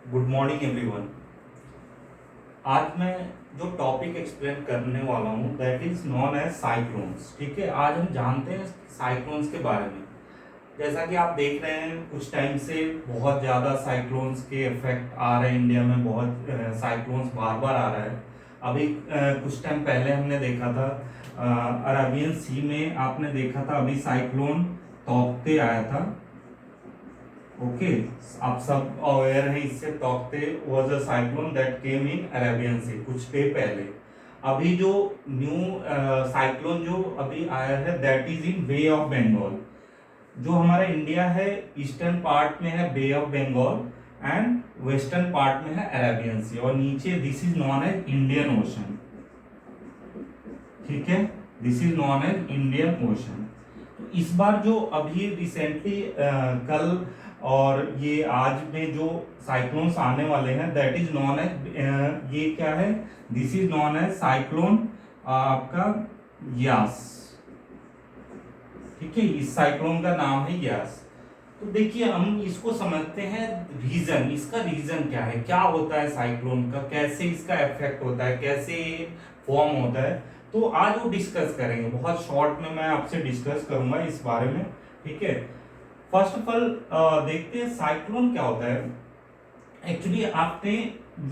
Good morning everyone. आज मैं जो टॉपिक एक्सप्लेन करने वाला हूँ that is known as cyclones. ठीक है, आज हम जानते हैं साइक्लोन्स के बारे में। जैसा कि आप देख रहे हैं कुछ टाइम से बहुत ज़्यादा साइक्लोन्स के इफेक्ट आ रहे हैं इंडिया में। बहुत साइक्लोन्स बार बार आ रहा है। अभी कुछ टाइम पहले हमने देखा था अरेबियन सी में, आपने देखा था अभी साइक्लोन तौकते आया था। ओके, आप सब अवेयर हैं इससे। Tauktae was a cyclone that came in Arabian Sea कुछ डे पहले। अभी जो न्यू साइक्लोन जो अभी आया है that is in bay of Bengal. जो हमारा इंडिया है ईस्टर्न पार्ट में है Bay of Bengal and western part में है अरेबियन सी, और नीचे this is known as Indian Ocean. ठीक है, this is known as Indian Ocean. तो इस बार जो अभी रिसेंटली कल और ये आज में जो साइक्लोन्स आने वाले हैं दैट इज नॉन एज, ये क्या है, this is known as cyclone आपका यास। ठीक है, इस साइक्लोन का नाम है यास। तो देखिए हम इसको समझते हैं रीजन। इसका रीजन क्या है, क्या होता है साइक्लोन का, कैसे इसका इफेक्ट होता है, कैसे फॉर्म होता है। तो आज वो डिस्कस करेंगे, बहुत शॉर्ट में मैं आपसे डिस्कस करूंगा इस बारे में। ठीक है, फर्स्ट ऑफ ऑल देखते हैं साइक्लोन क्या होता है। एक्चुअली आपने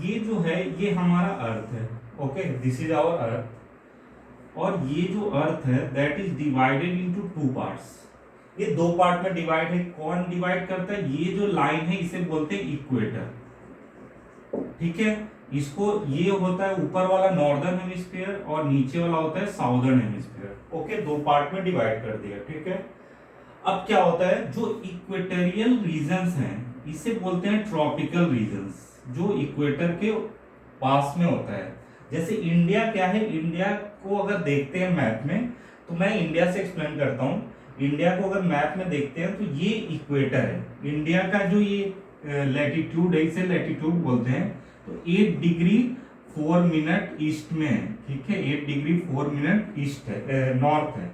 ये जो है ये हमारा अर्थ है। Okay, this is our earth. और ये जो अर्थ है that is divided into two parts. ये दो पार्ट में डिवाइड है। कौन डिवाइड करता है, ये जो लाइन है इसे बोलते हैं इक्वेटर। ठीक है, इसको ये होता है ऊपर वाला नॉर्दर्न हेमिस्फीयर और नीचे वाला होता है साउदर्न हेमिस्फीयर। ओके, दो पार्ट में डिवाइड कर दिया। ठीक है, अब क्या होता है, जो इक्वेटोरियल रीजन्स हैं इसे बोलते हैं ट्रॉपिकल रीजन्स, जो इक्वेटर के पास में होता है। जैसे इंडिया क्या है, इंडिया को अगर देखते हैं मैप में, तो मैं इंडिया से एक्सप्लेन करता हूँ। इंडिया को अगर मैप में देखते हैं तो ये इक्वेटर है। इंडिया का जो ये लैटिट्यूड है इसे लैटिट्यूड बोलते हैं। तो 8 डिग्री 4 मिनट ईस्ट में है। ठीक है, 8 डिग्री 4 मिनट ईस्ट है, नॉर्थ है।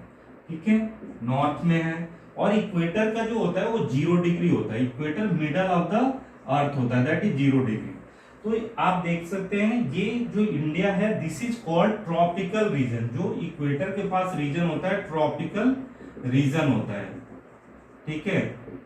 ठीक है, नॉर्थ में है। और इक्वेटर का जो होता है वो 0 डिग्री होता है। Equator middle of the earth होता है, दैट इज 0 डिग्री। तो आप देख सकते हैं ये जो इंडिया है this is called tropical region. जो इक्वेटर के पास रीजन होता है ट्रॉपिकल रीजन होता है। ठीक है,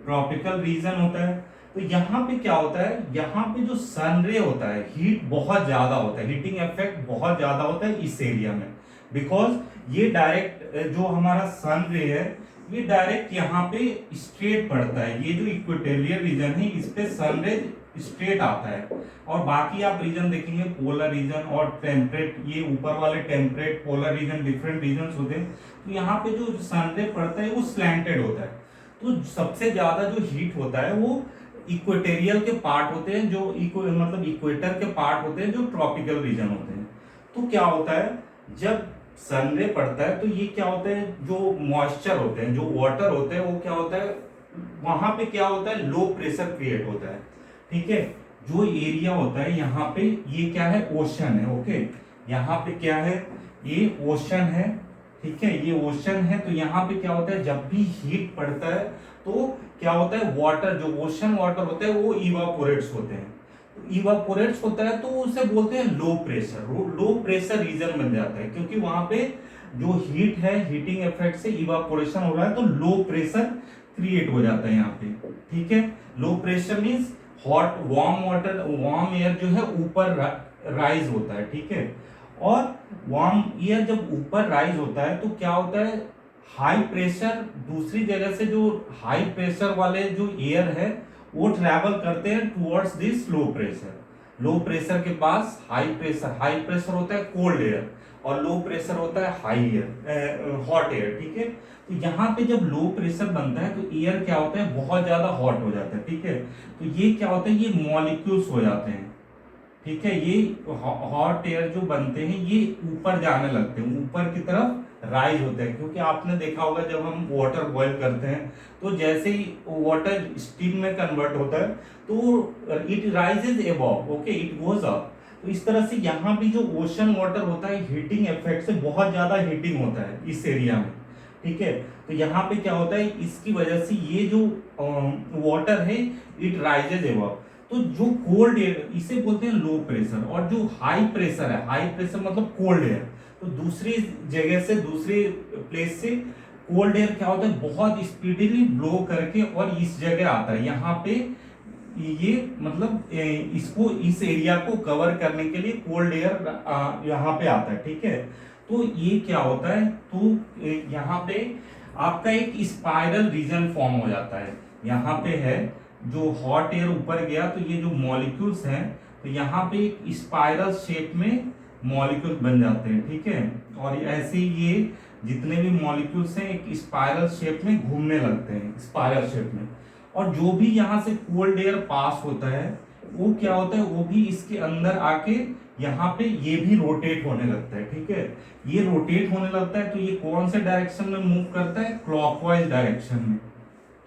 ट्रॉपिकल रीजन होता है। तो यहाँ पे क्या होता है, यहाँ पे जो सन रे होता है हीट बहुत ज्यादा होता है, हीटिंग इफेक्ट बहुत ज्यादा होता है इस एरिया में। बिकॉज ये डायरेक्ट जो हमारा सन रे है ये डायरेक्ट यहाँ पे स्ट्रेट पड़ता है। ये जो इक्वेटोरियल रीजन है इस पे सन रे स्ट्रेट आता है। और बाकी आप रीजन देखेंगे पोलर रीजन और टेम्परेट, ये ऊपर वाले temperate polar region different region होते हैं। तो यहाँ पे जो सन रे पड़ता है वो स्लैंटेड होता है। तो सबसे ज्यादा जो हीट होता है वो इक्वेटोरियल के पार्ट होते हैं, जो मतलब इक्वेटर के पार्ट होते हैं जो ट्रॉपिकल रीजन होते हैं। तो क्या होता है, जब सन रे पड़ता है तो ये क्या होता है, जो मॉइस्चर होते हैं, जो वाटर होते हैं वो क्या होता है, वहां पे क्या होता है, लो प्रेशर क्रिएट होता है। ठीक है, जो एरिया होता है यहाँ पे ये क्या है, ओशन है। ओके, यहाँ पे क्या है, ये ओशन है। ठीक है, ये ओशन है। तो यहाँ पे क्या होता है, जब भी हीट पड़ता है तो क्या होता है, वाटर जो ओशन वाटर होता है वो इवापोरेट्स होते हैं। इवापोरेट्स होता है तो उसे बोलते हैं low pressure. Low pressure region बन जाता है क्योंकि वहां पे जो हीट है, हीटिंग इफेक्ट से इवापोरेशन हो रहा है तो लो प्रेशर क्रिएट हो जाता है यहाँ पे। ठीक है, low pressure means hot warm water, warm air जो है ऊपर राइज होता है। ठीक है, और वार्म एयर जब ऊपर राइज होता है तो क्या होता है, हाई प्रेशर दूसरी जगह से जो हाई प्रेशर वाले जो एयर है वो ट्रैवल करते हैं towards this low pressure. Low pressure के पास हाई प्रेशर होता है कोल्ड एयर और लो प्रेशर होता है हाई एयर, हॉट एयर। ठीक है, तो यहाँ पे जब लो प्रेशर बनता है तो एयर क्या होता है, बहुत ज्यादा हॉट हो जाता है। ठीक है, तो ये क्या होता है, ये मॉलिक्यूल्स हो जाते हैं। ठीक है, ये हॉट एयर जो बनते हैं ये ऊपर जाने लगते हैं, ऊपर की तरफ राइज होते हैं। क्योंकि आपने देखा होगा जब हम वाटर बॉईल करते हैं तो जैसे ही वाटर स्टीम में कन्वर्ट होता है तो it rises above. Okay, it goes up. तो इस तरह से यहाँ भी जो ओशन वाटर होता है हीटिंग इफेक्ट से बहुत ज्यादा हीटिंग होता है इस एरिया में। ठीक है, तो यहाँ पे क्या होता है, इसकी वजह से ये जो वाटर है इट राइजेज अबव। तो जो कोल्ड एयर इसे बोलते हैं लो प्रेशर, और जो हाई प्रेशर है, हाई प्रेशर मतलब कोल्ड एयर, तो दूसरी जगह से दूसरी प्लेस से कोल्ड एयर क्या होता है बहुत स्पीडीली ब्लो करके और इस जगह आता है यहाँ पे, ये मतलब इसको इस एरिया को कवर करने के लिए कोल्ड एयर यहाँ पे आता है, ठीक है। तो ये क्या होता है, तो यहाँ पे आपका एक स्पाइरल रीजन फॉर्म हो जाता है, यहाँ पे है जो हॉट एयर ऊपर गया तो ये जो मॉलिक्यूल्स हैं तो यहाँ पे एक स्पाइरल शेप में मॉलिक्यूल बन जाते हैं, ठीक है। और ऐसे ही ये जितने भी मॉलिक्यूल्स हैं एक स्पाइरल शेप में घूमने लगते हैं, स्पाइरल शेप में। और जो भी यहाँ से कोल्ड एयर पास होता है वो क्या होता है, वो भी इसके अंदर आके यहाँ पे ये भी रोटेट होने लगता है, ठीक है। ये रोटेट होने लगता है तो ये कौन से डायरेक्शन में मूव करता है, क्लॉकवाइज डायरेक्शन में,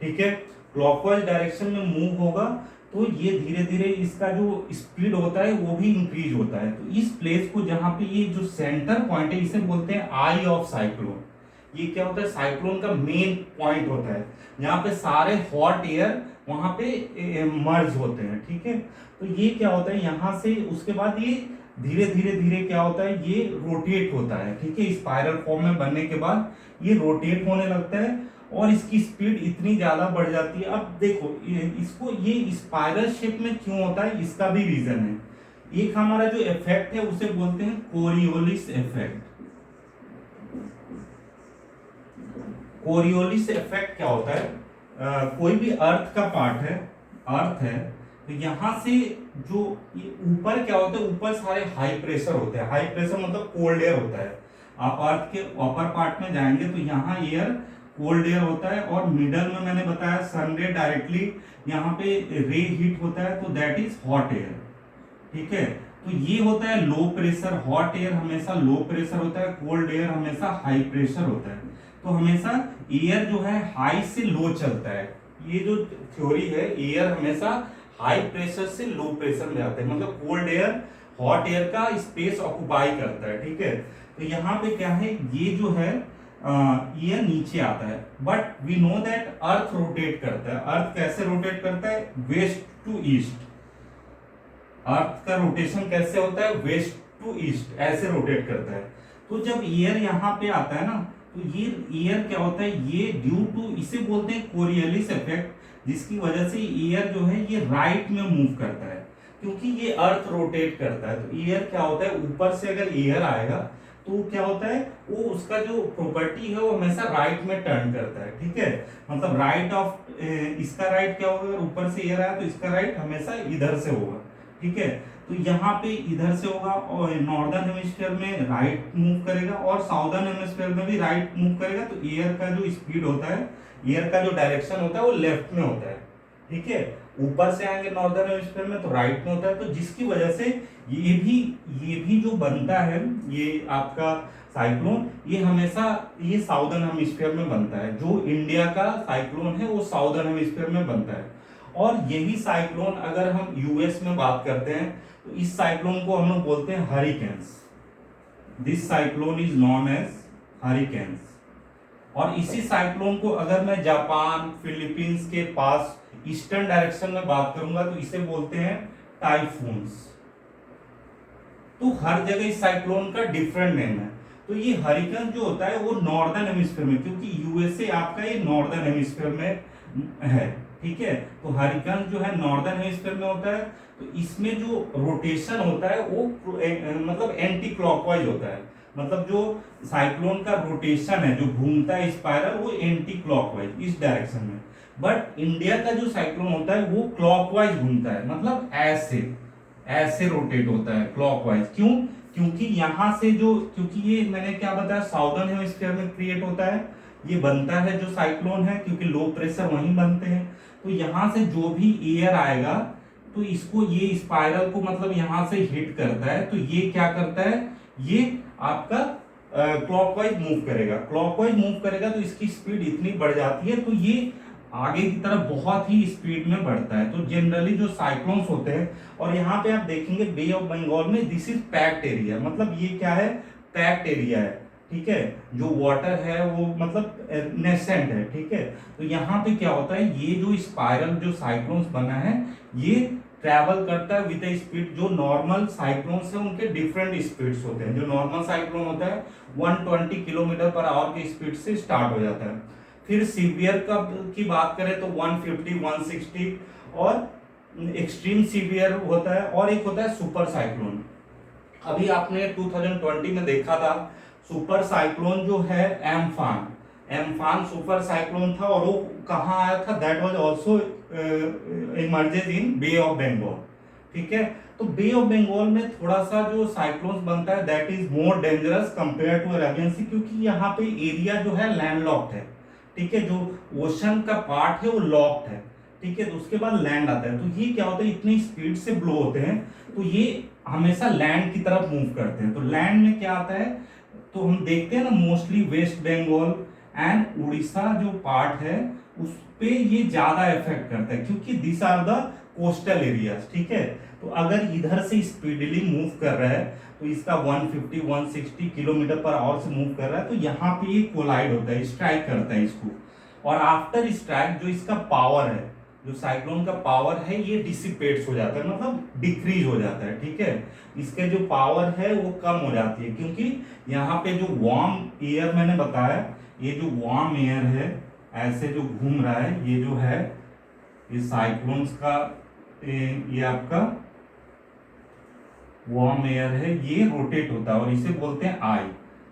ठीक है। क्लॉकवाइज डायरेक्शन में मूव होगा तो ये धीरे धीरे इसका जो स्पीड होता है वो भी इंक्रीज होता है। तो इस प्लेस को जहां पे ये जो सेंटर पॉइंट है इसे बोलते हैं आई ऑफ साइक्लोन। ये क्या होता है, साइक्लोन का मेन पॉइंट होता है जहाँ पे सारे हॉट एयर वहां पे मर्ज होते हैं, ठीक है। तो ये क्या होता है यहाँ से उसके बाद ये धीरे धीरे धीरे क्या होता है, ये रोटेट होता है, ठीक है। स्पाइरल फॉर्म में बनने के बाद ये रोटेट होने लगता है और इसकी स्पीड इतनी ज्यादा बढ़ जाती है। अब देखो इसको ये स्पाइरल शेप में क्यों होता है, इसका भी रीजन है। एक हमारा जो इफेक्ट है उसे बोलते हैं कोरियोलिस इफेक्ट। कोरियोलिस इफेक्ट क्या होता है, कोई भी अर्थ का पार्ट है, अर्थ है, तो यहां से जो ऊपर क्या होता है, ऊपर सारे हाई प्रेशर होते हैं। हाई प्रेशर मतलब कोल्ड एयर होता है। आप अर्थ के अपर पार्ट में जाएंगे तो यहाँ एयर कोल्ड एयर होता है और मिडल में मैंने बताया सन रे डायरेक्टली यहाँ पे रे हिट होता है तो दैट इज हॉट एयर, ठीक है। तो ये होता है लो प्रेशर, हॉट एयर हमेशा लो प्रेशर होता है, कोल्ड एयर हमेशा हाई प्रेशर होता है। तो हमेशा एयर जो है हाई से लो चलता है। ये जो थ्योरी है, एयर हमेशा हाई प्रेशर से लो प्रेशर में आता है, मतलब कोल्ड एयर हॉट एयर का स्पेस ऑक्युपाई करता है, ठीक है। तो यहाँ पे क्या है, ये जो है ये नीचे आता है, but we know that earth rotate करता है। अर्थ कैसे रोटेट करता है, वेस्ट टू ईस्ट। अर्थ का रोटेशन कैसे होता है, वेस्ट टू ईस्ट ऐसे रोटेट करता है। तो जब एयर यहाँ पे आता है ना, तो ये एयर क्या होता है, ये ड्यू टू इसे बोलते हैं कोरियोलिस इफेक्ट, जिसकी वजह से एयर जो है ये राइट में मूव करता है, क्योंकि ये अर्थ रोटेट करता है। तो एयर क्या होता है, ऊपर से अगर एयर आएगा तो क्या होता है, वो उसका जो प्रॉपर्टी है वो हमेशा राइट में टर्न करता है, ठीक है। मतलब राइट ऑफ इसका राइट क्या होगा, ऊपर से एयर आया तो इसका राइट हमेशा इधर से होगा, ठीक है। तो यहाँ पे इधर से होगा और नॉर्दर्न हेमिस्फीयर में राइट मूव करेगा और साउदर्न हेमिस्फीयर में भी राइट मूव करेगा। तो एयर का जो स्पीड होता है, एयर का जो डायरेक्शन होता है वो लेफ्ट में होता है, ठीक है। ऊपर से आएंगे नॉर्दर्न हेमिस्फीयर में तो राइट में होता है। तो जिसकी वजह से ये भी जो बनता है ये आपका साइक्लोन, ये हमेशा ये साउदर्न हेमिस्फीयर में बनता है। जो इंडिया का साइक्लोन है वो साउदर्न हेमिस्फीयर में बनता है। और यही साइक्लोन अगर हम यूएस में बात करते हैं तो इस साइक्लोन को हम लोग बोलते हैं hurricanes. This cyclone is known as hurricanes. और इसी साइक्लोन को अगर मैं जापान फिलीपींस के पास ईस्टर्न डायरेक्शन में बात करूंगा तो इसे बोलते हैं टाइफून्स। तो हर जगह इस साइक्लोन का डिफरेंट नेम है। तो ये हरिकेन जो होता है वो नॉर्दर्न हेमिस्फीयर में, क्योंकि यूएसए आपका ये नॉर्दर्न हेमिस्फीयर में है, ठीक है। तो हरिकेन जो है नॉर्दर्न हेमिस्फीयर में होता है। तो इसमें जो रोटेशन होता है वो मतलब एंटी क्लॉकवाइज होता है। मतलब जो साइक्लोन का रोटेशन है जो घूमता है स्पाइरल, वो एंटी क्लॉकवाइज इस डायरेक्शन में। बट इंडिया का जो साइक्लोन होता है वो क्लॉकवाइज घूमता है, मतलब ऐसे रोटेट होता है क्लॉकवाइज। क्यों, क्योंकि यहाँ से जो, क्योंकि ये मैंने क्या बताया साउदर्न हेमिस्फीयर में क्रिएट होता है, ये बनता है जो साइक्लोन है, क्योंकि लो प्रेशर वहीं बनते हैं। तो यहाँ से जो भी एयर आएगा तो इसको ये स्पाइरल को मतलब यहाँ से हिट करता है। तो ये क्या करता है, ये आपका क्लॉकवाइज मूव करेगा। क्लॉकवाइज मूव करेगा तो इसकी स्पीड इतनी बढ़ जाती है तो ये आगे की तरफ बहुत ही स्पीड में बढ़ता है। तो जनरली जो साइक्लोन्स होते हैं, और यहाँ पे आप देखेंगे बे ऑफ बंगाल में दिस इज पैक्ड एरिया, मतलब ये क्या है, पैक्ड एरिया है, ठीक है। जो वाटर है वो मतलब नेसेंट है, ठीक है। तो यहाँ पे क्या होता है, ये जो स्पाइरल जो साइक्लोन्स बना है ये ट्रैवल करता है विद ए स्पीड, जो नॉर्मल साइक्लोन्स है उनके डिफरेंट स्पीड्स होते हैं। जो नॉर्मल साइक्लोन होता है 120 किलोमीटर पर आवर की स्पीड से स्टार्ट हो जाता है। फिर सीवियर का की बात करें तो 150 160, और एक्सट्रीम सीवियर होता है, और एक होता है सुपर साइक्लोन। अभी आपने 2020 में देखा था सुपर साइक्लोन जो है एम्फान, एम्फान सुपर साइक्लोन था, और वो कहाँ आया था, that was also emerges in bay of Bengal. ठीक है, तो बे ऑफ बंगाल में थोड़ा सा जो साइक्लोन्स बनता है that is more dangerous compare to Arabian Sea, क्योंकि यहाँ पे एरिया जो है लैंडलॉक्ड है। ठीक है, जो ओशन का पार्ट है वो लॉक्ड है। ठीक है, तो उसके बाद लैंड आता है, तो ये क्या होता है, इतनी स्पीड से ब्लो होते हैं तो ये हमेशा लैंड की तरफ मूव करते हैं। तो लैंड में क्या आता है, तो हम देखते हैं ना mostly west Bengal and Orissa जो पार्ट है उस पे ये ज्यादा इफेक्ट करता है, क्योंकि this are the coastal areas. ठीक है, तो अगर इधर से स्पीडली मूव कर रहा है तो इसका 150 160 किलोमीटर पर आवर से मूव कर रहा है, तो यहाँ पे ये कोलाइड होता है, स्ट्राइक करता है इसको, और आफ्टर स्ट्राइक जो इसका पावर है, जो साइक्लोन का पावर है ये डिसिपेट्स हो जाता है, मतलब डिक्रीज हो जाता है। ठीक है, इसके जो पावर है वो कम हो जाती है, क्योंकि यहाँ पे जो वार्म एयर मैंने बताया, ये जो वार्म एयर है ऐसे जो घूम रहा है, ये जो है ये साइक्लोन्स का ये आपका वार्म एयर है, ये रोटेट होता है और इसे बोलते हैं आई।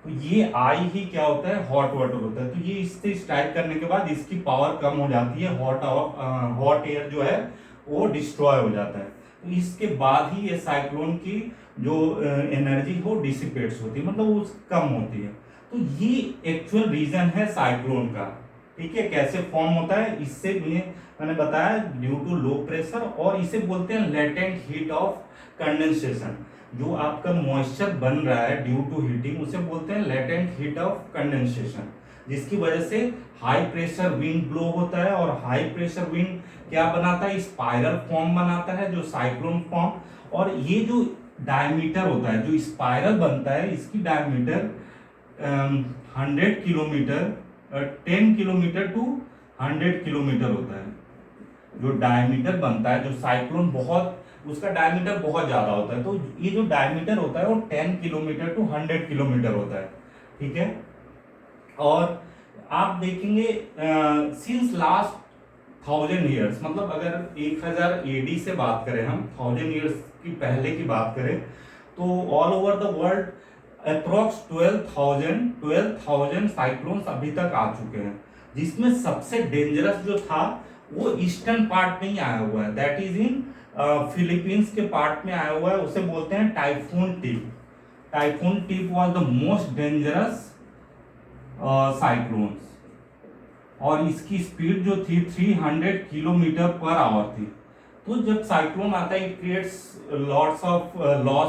तो ये आई ही क्या होता है, हॉट वाटर होता है। तो ये इससे स्ट्राइक करने के बाद इसकी पावर कम हो जाती है, हॉट एयर जो है वो डिस्ट्रॉय हो जाता है। तो इसके बाद ही ये साइक्लोन की जो एनर्जी वो डिसिपेट्स होती है, मतलब वो कम होती है। तो ये एक्चुअल रीजन है साइक्लोन का। ठीक है, कैसे फॉर्म होता है, इससे मैंने बताया ड्यू टू लो प्रेशर, और इसे बोलते हैं लेटेंट हीट ऑफ कंडेंसेशन। जो आपका मॉइस्चर बन रहा है ड्यू टू हीटिंग उसे बोलते हैं लेटेंट हीट ऑफ कंडेंसेशन, जिसकी वजह से हाई प्रेशर विंड ब्लो होता है, और हाई प्रेशर विंड क्या बनाता है, स्पाइरल फॉर्म बनाता है, जो साइक्लोन फॉर्म। और ये जो डायमीटर होता है, जो स्पाइरल बनता है, इसकी diameter 100 kilometer 10 kilometer to 100 kilometer होता है। जो डायमीटर बनता है, जो साइक्लोन बहुत उसका डायमीटर बहुत ज्यादा होता है, तो ये जो डायमीटर होता है वो 10 किलोमीटर टू 100 किलोमीटर होता है। ठीक है, और आप देखेंगे सिंस लास्ट 1000 ईयर्स, मतलब अगर 1000 एडी से बात करें, हम 1000 ईयर्स की पहले की बात करें, तो all over the world approx 12,000 cyclones अभी तक आ चुके हैं, जिसमें सबसे डेंजरस जो था वो ईस्टर्न पार्ट में ही आया हुआ है, दैट इज इन फिलीपींस के पार्ट में आया हुआ है, उसे बोलते हैं typhoon tip. Typhoon tip was the most dangerous cyclones, और इसकी स्पीड जो थी 300 किलोमीटर पर आवर थी। तो जब साइक्लोन आता है it creates loss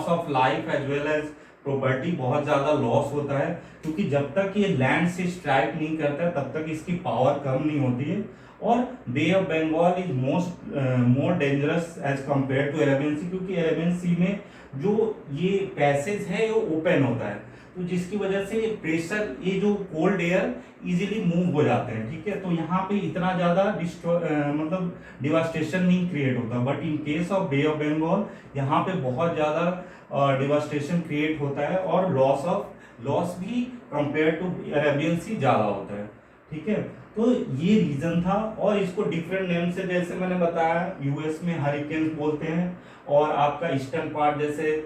of life as well as property, बहुत ज्यादा लॉस होता है, क्योंकि जब तक ये लैंड से स्ट्राइक नहीं करता है तब तक इसकी पावर कम नहीं होती है। और Bay of Bengal is more dangerous as compare to Arabian Sea, क्योंकि अरेबियन सी में जो ये पैसेज है वो ओपन होता है, तो जिसकी वजह से प्रेशर, ये जो कोल्ड एयर इजीली मूव हो जाते हैं। ठीक है, तो यहाँ पे इतना ज्यादा मतलब डिवास्टेशन नहीं क्रिएट होता, but in case of bay of Bengal यहाँ पे बहुत ज्यादा डिवास्टेशन क्रिएट होता है, और लॉस भी कंपेयर टू अरेबियन सी ज्यादा होता है। ठीक है, तो ये रीजन था, और इसको डिफरेंट नेम से, जैसे मैंने बताया यूएस में हरिकेन बोलते हैं, और आपका ईस्टर्न पार्ट जैसे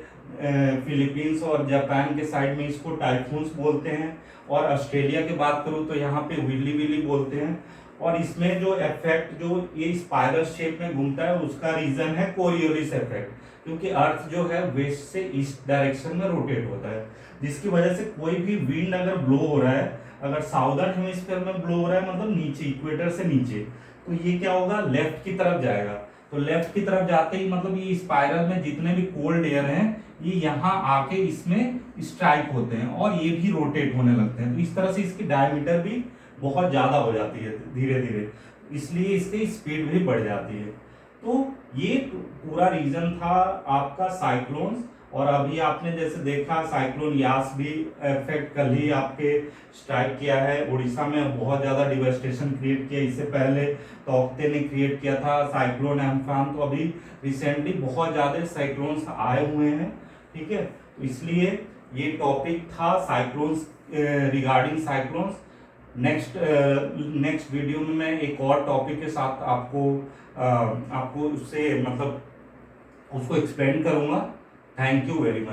फिलीपींस और जापान के साइड में इसको टाइफून्स बोलते हैं, और ऑस्ट्रेलिया की बात करूँ तो यहाँ पे विली विली बोलते हैं। और इसमें जो इफेक्ट जो ये स्पाइरल शेप में घूमता है उसका रीजन है कोरियोलिस इफेक्ट, क्योंकि अर्थ जो है वेस्ट से ईस्ट डायरेक्शन में रोटेट होता है, जिसकी वजह से कोई भी विंड अगर ब्लो हो रहा है, अगर साउदर्न हेमिस्फीयर में ब्लो हो रहा है, मतलब नीचे इक्वेटर से नीचे, तो ये क्या होगा, लेफ्ट की तरफ जाएगा। तो लेफ्ट की तरफ जाते ही मतलब ये स्पाइरल में जितने भी कोल्ड एयर हैं ये यहाँ आके इसमें स्ट्राइक होते हैं, और ये भी रोटेट होने लगते हैं, तो इस तरह से इसकी डायमीटर भी बहुत ज्यादा हो जाती है धीरे धीरे, इसलिए इसकी स्पीड भी बढ़ जाती है। तो ये पूरा रीजन था आपका साइक्लोन्स। और अभी आपने जैसे देखा साइक्लोन यास भी इफेक्ट कल ही आपके स्ट्राइक किया है उड़ीसा में, बहुत ज़्यादा डिवास्टेशन क्रिएट किया। इससे पहले तौकते ने क्रिएट किया था साइक्लोन एम्फान। तो अभी रिसेंटली बहुत ज़्यादा साइक्लोन्स आए हुए हैं, ठीक है। तो इसलिए ये टॉपिक था cyclones, regarding cyclones. Next video में मैं एक और टॉपिक के साथ आपको उससे मतलब उसको एक्सप्लेन करूंगा। Thank you very much.